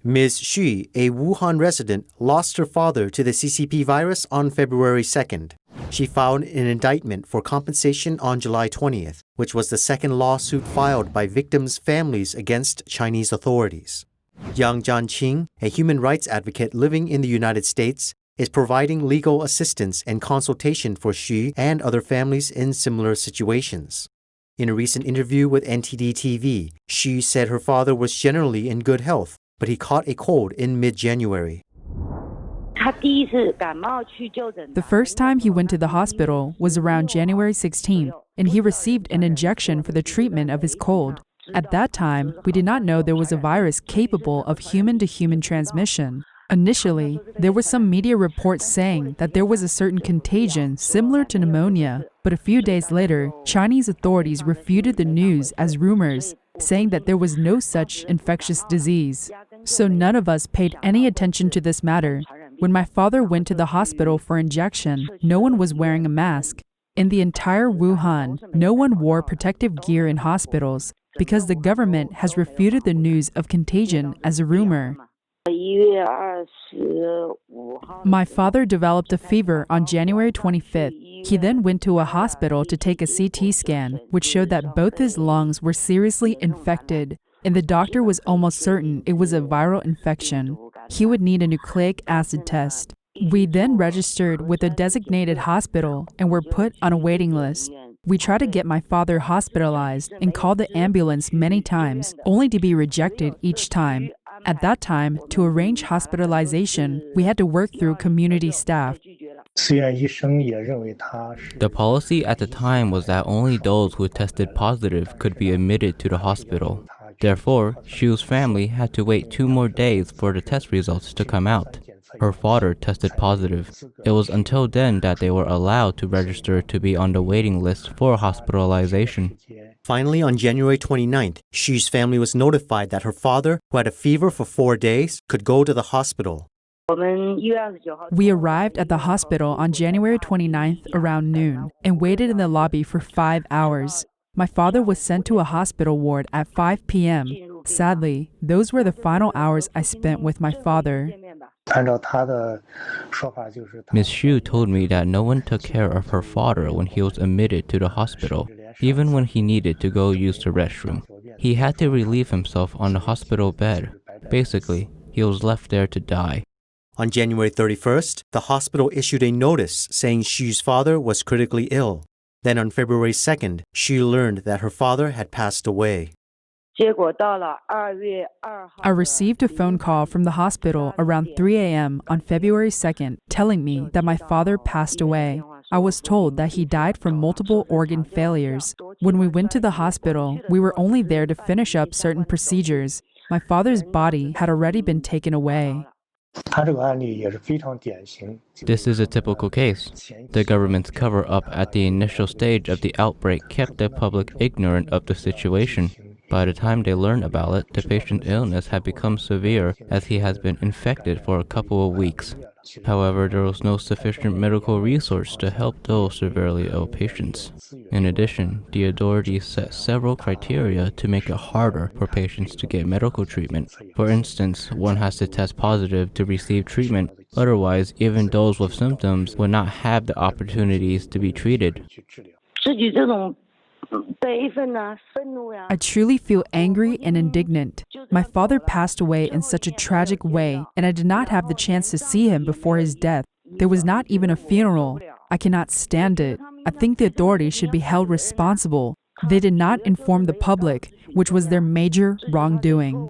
Ms. Xu, a Wuhan resident, lost her father to the CCP virus on February 2nd. She filed an indictment for compensation on July 20th, which was the second lawsuit filed by victims' families against Chinese authorities. Young Zhanqing, a human rights advocate living in the United States, is providing legal assistance and consultation for Xu and other families in similar situations. In a recent interview with NTDTV, Xu said her father was generally in good health, but he caught a cold in mid-January. The first time he went to the hospital was around January 16th, and he received an injection for the treatment of his cold. At that time, we did not know there was a virus capable of human-to-human transmission. Initially, there were some media reports saying that there was a certain contagion similar to pneumonia, but a few days later, Chinese authorities refuted the news as rumors, saying that there was no such infectious disease. So none of us paid any attention to this matter. When my father went to the hospital for injection, no one was wearing a mask. In the entire Wuhan, no one wore protective gear in hospitals because the government has refuted the news of contagion as a rumor. My father developed a fever on January 25th. He then went to a hospital to take a CT scan, which showed that both his lungs were seriously infected, and the doctor was almost certain it was a viral infection. He would need a nucleic acid test. We then registered with a designated hospital and were put on a waiting list. We tried to get my father hospitalized and called the ambulance many times, only to be rejected each time. At that time, to arrange hospitalization, we had to work through community staff. The policy at the time was that only those who tested positive could be admitted to the hospital. Therefore, Xu's family had to wait 2 more days for the test results to come out. Her father tested positive. It was until then that they were allowed to register to be on the waiting list for hospitalization. Finally, on January 29th, Xu's family was notified that her father, who had a fever for 4 days, could go to the hospital. We arrived at the hospital on January 29th around noon and waited in the lobby for 5 hours. My father was sent to a hospital ward at 5 p.m. Sadly, those were the final hours I spent with my father. Ms. Xu told me that no one took care of her father when he was admitted to the hospital, even when he needed to go use the restroom. He had to relieve himself on the hospital bed. Basically, he was left there to die. On January 31st, the hospital issued a notice saying Xu's father was critically ill. Then on February 2nd, Xu learned that her father had passed away. I received a phone call from the hospital around 3 a.m. on February 2nd telling me that my father passed away. I was told that he died from multiple organ failures. When we went to the hospital, we were only there to finish up certain procedures. My father's body had already been taken away. This is a typical case. The government's cover-up at the initial stage of the outbreak kept the public ignorant of the situation. By the time they learned about it, the patient's illness had become severe as he has been infected for a couple of weeks. However, there was no sufficient medical resource to help those severely ill patients. In addition, the authorities set several criteria to make it harder for patients to get medical treatment. For instance, one has to test positive to receive treatment. Otherwise, even those with symptoms will not have the opportunities to be treated. I truly feel angry and indignant. My father passed away in such a tragic way, and I did not have the chance to see him before his death. There was not even a funeral. I cannot stand it. I think the authorities should be held responsible. They did not inform the public, which was their major wrongdoing.